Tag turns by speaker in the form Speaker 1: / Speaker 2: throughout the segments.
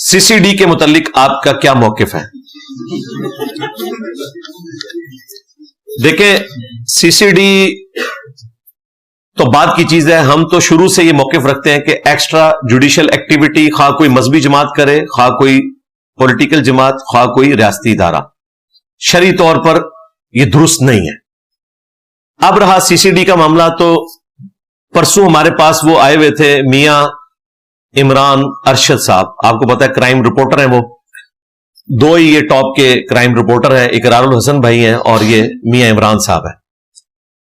Speaker 1: سی C D کے متعلق آپ کا کیا موقف ہے؟ دیکھیں، سی سی ڈی تو بات کی چیز ہے. ہم تو شروع سے یہ موقف رکھتے ہیں کہ ایکسٹرا جوڈیشل ایکٹیویٹی، خواہ کوئی مذہبی جماعت کرے، خواہ کوئی پولیٹیکل جماعت، خواہ کوئی ریاستی ادارہ، شرعی طور پر یہ درست نہیں ہے. اب رہا سی سی ڈی کا معاملہ، تو پرسوں ہمارے پاس وہ آئے ہوئے تھے میاں عمران ارشد صاحب. آپ کو پتا ہے کرائم رپورٹر ہیں، وہ دو ہی یہ ٹاپ کے کرائم رپورٹر ہیں، اقرار الحسن بھائی ہیں اور یہ میاں عمران صاحب ہیں.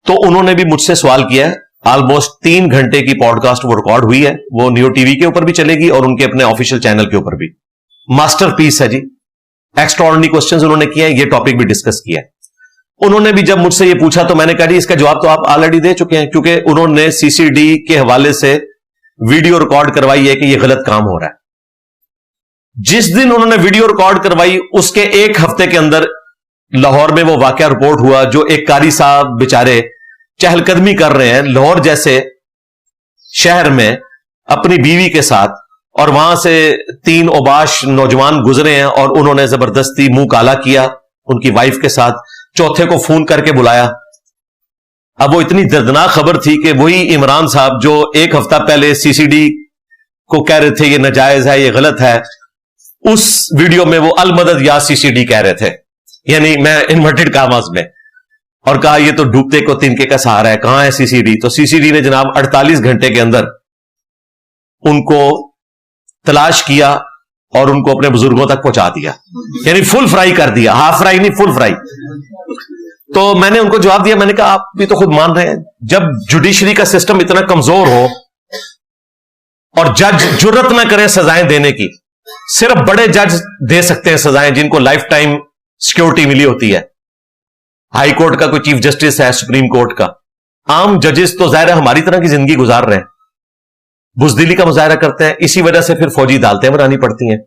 Speaker 1: تو انہوں نے بھی مجھ سے سوال کیا ہے. آلموسٹ 3 گھنٹے کی پوڈ کاسٹ وہ ریکارڈ ہوئی ہے، وہ نیو ٹی وی کے اوپر بھی چلے گی اور ان کے اپنے آفیشیل چینل کے اوپر بھی. ماسٹر پیس ہے جی. ایکسٹرا آرڈنری کوسچنز انہوں نے کیے ہیں، یہ ٹاپک بھی ڈسکس کیا ہے. انہوں نے بھی جب مجھ سے یہ پوچھا تو میں نے کہا جی اس کا جواب تو آپ آلریڈی دے چکے ہیں، کیونکہ انہوں نے سی سی ڈی کے حوالے سے ویڈیو ریکارڈ کروائی ہے کہ یہ غلط کام ہو رہا ہے. جس دن انہوں نے ویڈیو ریکارڈ کروائی اس کے 1 ہفتے کے اندر لاہور میں وہ واقعہ رپورٹ ہوا، جو ایک قاری صاحب بےچارے چہل قدمی کر رہے ہیں لاہور جیسے شہر میں اپنی بیوی کے ساتھ، اور وہاں سے 3 اوباش نوجوان گزرے ہیں اور انہوں نے زبردستی منہ کالا کیا ان کی وائف کے ساتھ. چوتھے کو فون کر کے بلایا. اب وہ اتنی دردناک خبر تھی کہ وہی عمران صاحب جو 1 ہفتہ پہلے سی سی ڈی کو کہہ رہے تھے یہ ناجائز ہے، یہ غلط ہے، اس ویڈیو میں وہ المدد یا سی سی ڈی کہہ رہے تھے، یعنی میں انورٹڈ کاماز میں، اور کہا یہ تو ڈوبتے کو تنکے کا سہارا ہے، کہاں ہے سی سی ڈی. تو سی سی ڈی نے جناب 48 گھنٹے کے اندر ان کو تلاش کیا اور ان کو اپنے بزرگوں تک پہنچا دیا، یعنی فل فرائی کر دیا، ہاف فرائی نہیں، فل فرائی. تو میں نے ان کو جواب دیا، میں نے کہا آپ بھی تو خود مان رہے ہیں، جب جوڈیشری کا سسٹم اتنا کمزور ہو اور جج جرت نہ کریں سزائیں دینے کی، صرف بڑے جج دے سکتے ہیں سزائیں جن کو لائف ٹائم سیکورٹی ملی ہوتی ہے. ہائی کورٹ کا کوئی چیف جسٹس ہے، سپریم کورٹ کا. عام ججز تو ظاہر ہے ہماری طرح کی زندگی گزار رہے ہیں، بزدلی کا مظاہرہ کرتے ہیں، اسی وجہ سے پھر فوجی عدالتیں بنانی پڑتی ہیں.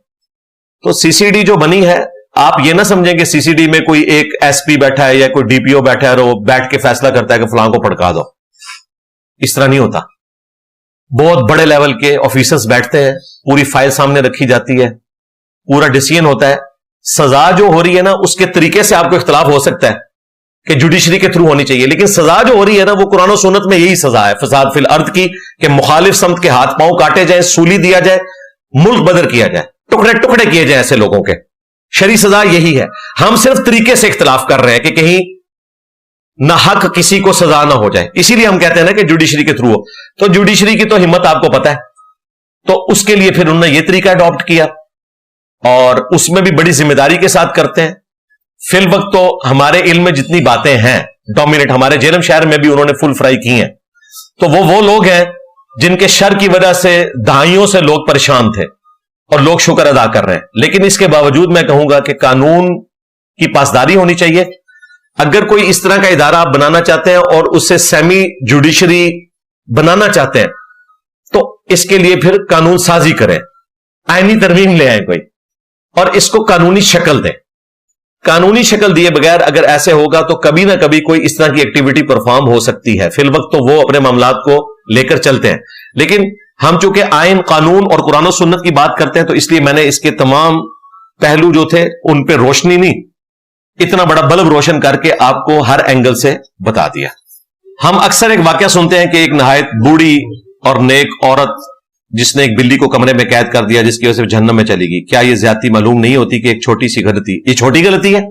Speaker 1: تو سی سی ڈی جو بنی ہے، آپ یہ نہ سمجھیں کہ سی سی ڈی میں کوئی ایک ایس پی بیٹھا ہے یا کوئی ڈی پی او بیٹھا ہے اور وہ بیٹھ کے فیصلہ کرتا ہے کہ فلاں کو پڑکا دو. اس طرح نہیں ہوتا. بہت بڑے لیول کے آفیسرز بیٹھتے ہیں، پوری فائل سامنے رکھی جاتی ہے، پورا ڈیسیژن ہوتا ہے. سزا جو ہو رہی ہے نا، اس کے طریقے سے آپ کو اختلاف ہو سکتا ہے کہ جوڈیشری کے تھرو ہونی چاہیے، لیکن سزا جو ہو رہی ہے نا وہ قرآن و سنت میں یہی سزا ہے، فساد فی الارض کی، کہ مخالف سمت کے ہاتھ پاؤں کاٹے جائیں، سولی دیا جائے، ملک بدر کیا جائے، ٹکڑے ٹکڑے کیے جائیں ایسے لوگوں کے. شرعی سزا یہی ہے. ہم صرف طریقے سے اختلاف کر رہے ہیں کہ کہیں نہ حق کسی کو سزا نہ ہو جائے. اسی لیے ہم کہتے ہیں نا کہ جوڈیشری کے تھرو ہو. تو جوڈیشری کی تو ہمت آپ کو پتا ہے، تو اس کے لیے پھر انہوں نے یہ طریقہ اڈاپٹ کیا اور اس میں بھی بڑی ذمہ داری کے ساتھ کرتے ہیں. فی الوقت تو ہمارے علم میں جتنی باتیں ہیں ڈومینیٹ، ہمارے جیلم شہر میں بھی انہوں نے فل فرائی کی ہیں. تو وہ لوگ ہیں جن کے شر کی وجہ سے دہائیوں سے لوگ پریشان تھے اور لوگ شکر ادا کر رہے ہیں. لیکن اس کے باوجود میں کہوں گا کہ قانون کی پاسداری ہونی چاہیے. اگر کوئی اس طرح کا ادارہ آپ بنانا چاہتے ہیں اور اسے سیمی جوڈیشری بنانا چاہتے ہیں تو اس کے لیے پھر قانون سازی کریں، آئینی ترمیم لے آئیں کوئی، اور اس کو قانونی شکل دیں. قانونی شکل دیے بغیر اگر ایسے ہوگا تو کبھی نہ کبھی کوئی اس طرح کی ایکٹیویٹی پرفارم ہو سکتی ہے. فی الوقت تو وہ اپنے معاملات کو لے کر چلتے ہیں، لیکن ہم چونکہ آئین، قانون اور قرآن و سنت کی بات کرتے ہیں تو اس لیے میں نے اس کے تمام پہلو جو تھے ان پہ روشنی نہیں، اتنا بڑا بلب روشن کر کے آپ کو ہر اینگل سے بتا دیا. ہم اکثر ایک واقعہ سنتے ہیں کہ ایک نہایت بوڑھی اور نیک عورت جس نے ایک بلی کو کمرے میں قید کر دیا جس کی وجہ سے جہنم میں چلی گئی. کیا یہ زیادتی معلوم نہیں ہوتی کہ ایک چھوٹی سی غلطی، یہ چھوٹی غلطی ہے؟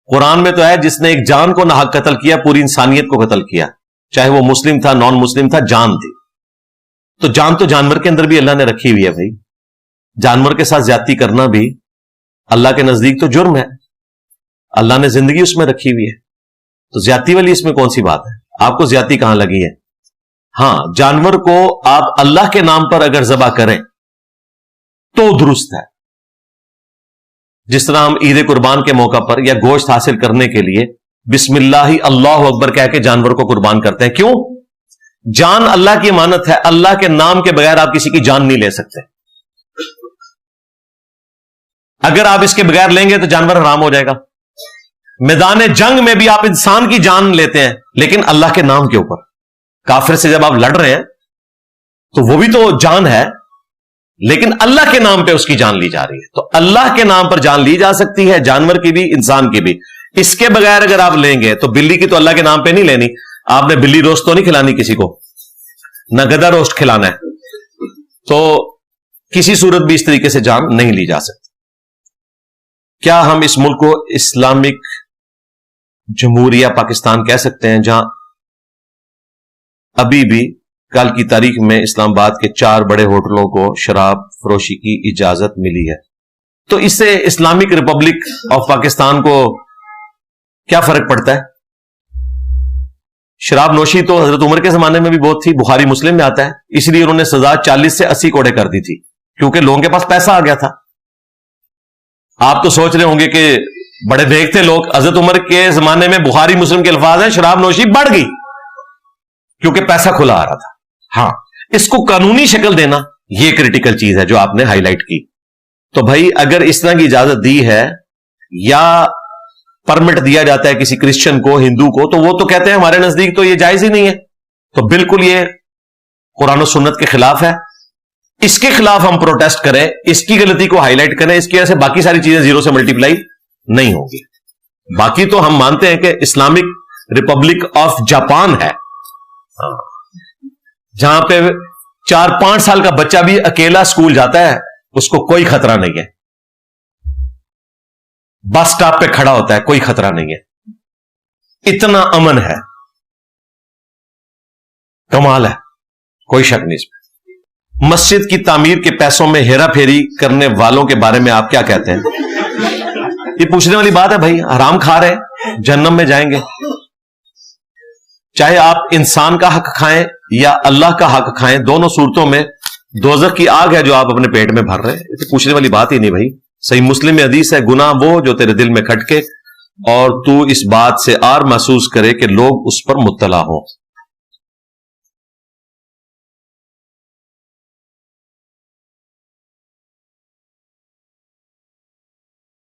Speaker 1: قرآن میں تو ہے جس نے ایک جان کو ناحق قتل کیا، پوری انسانیت کو قتل کیا، چاہے وہ مسلم تھا نان مسلم تھا، جان تھی. تو جان تو جانور کے اندر بھی اللہ نے رکھی ہوئی ہے بھائی. جانور کے ساتھ زیادتی کرنا بھی اللہ کے نزدیک تو جرم ہے. اللہ نے زندگی اس میں رکھی ہوئی ہے، تو زیادتی والی اس میں کون سی بات ہے؟ آپ کو زیادتی کہاں لگی ہے؟ ہاں، جانور کو آپ اللہ کے نام پر اگر ذبح کریں تو درست ہے. جس طرح ہم عید قربان کے موقع پر یا گوشت حاصل کرنے کے لیے بسم اللہ اللہ اکبر کہہ کے جانور کو قربان کرتے ہیں. کیوں؟ جان اللہ کی امانت ہے، اللہ کے نام کے بغیر آپ کسی کی جان نہیں لے سکتے. اگر آپ اس کے بغیر لیں گے تو جانور حرام ہو جائے گا. میدان جنگ میں بھی آپ انسان کی جان لیتے ہیں لیکن اللہ کے نام کے اوپر. کافر سے جب آپ لڑ رہے ہیں تو وہ بھی تو جان ہے. لیکن اللہ کے نام پہ اس کی جان لی جا رہی ہے. تو اللہ کے نام پر جان لی جا سکتی ہے، جانور کی بھی، انسان کی بھی. اس کے بغیر اگر آپ لیں گے تو بلی کی تو اللہ کے نام پہ نہیں لینی. آپ نے بلی روسٹ تو نہیں کھلانی کسی کو، نہ گدھا روسٹ کھلانا ہے. تو کسی صورت بھی اس طریقے سے جان نہیں لی جا سکتی. کیا ہم اس ملک کو اسلامک جمہوریہ پاکستان کہہ سکتے ہیں جہاں ابھی بھی کل کی تاریخ میں اسلام آباد کے 4 بڑے ہوٹلوں کو شراب فروشی کی اجازت ملی ہے؟ تو اس سے اسلامک ریپبلک آف پاکستان کو کیا فرق پڑتا ہے؟ شراب نوشی تو حضرت عمر کے زمانے میں بھی بہت تھی، بخاری مسلم میں آتا ہے. اس لیے انہوں نے سزا 40 سے 80 کوڑے کر دی تھی، کیونکہ لوگوں کے پاس پیسہ آ گیا تھا. آپ تو سوچ رہے ہوں گے کہ بڑے دیکھتے لوگ، حضرت عمر کے زمانے میں بخاری مسلم کے الفاظ ہیں شراب نوشی بڑھ گئی کیونکہ پیسہ کھلا آ رہا تھا. ہاں، اس کو قانونی شکل دینا یہ کریٹیکل چیز ہے جو آپ نے ہائی لائٹ کی. تو بھائی اگر اس طرح کی اجازت دی ہے یا پرمٹ دیا جاتا ہے کسی کرسچن کو، ہندو کو، تو وہ تو کہتے ہیں ہمارے نزدیک تو یہ جائز ہی نہیں ہے. تو بالکل یہ قرآن و سنت کے خلاف ہے. اس کے خلاف ہم پروٹیسٹ کریں، اس کی غلطی کو ہائی لائٹ کریں. اس کی وجہ سے باقی ساری چیزیں زیرو سے ملٹیپلائی نہیں ہوگی. باقی تو ہم مانتے ہیں کہ اسلامک ریپبلک آف جاپان ہے جہاں پہ 4-5 سال کا بچہ بھی اکیلا سکول جاتا ہے، اس کو کوئی خطرہ نہیں ہے. بس سٹاپ پہ کھڑا ہوتا ہے، کوئی خطرہ نہیں ہے. اتنا امن ہے، کمال ہے، کوئی شک نہیں اس میں. مسجد کی تعمیر کے پیسوں میں ہیرا پھیری کرنے والوں کے بارے میں آپ کیا کہتے ہیں؟ یہ پوچھنے والی بات ہے بھائی. حرام کھا رہے جہنم میں جائیں گے. چاہے آپ انسان کا حق کھائیں یا اللہ کا حق کھائیں، دونوں صورتوں میں دوزخ کی آگ ہے جو آپ اپنے پیٹ میں بھر رہے ہیں. یہ پوچھنے والی بات ہی نہیں بھائی. صحیح مسلم میں حدیث ہے، گناہ وہ جو تیرے دل میں کھٹکے اور تو اس بات سے آر محسوس کرے کہ لوگ اس پر مطلع ہوں.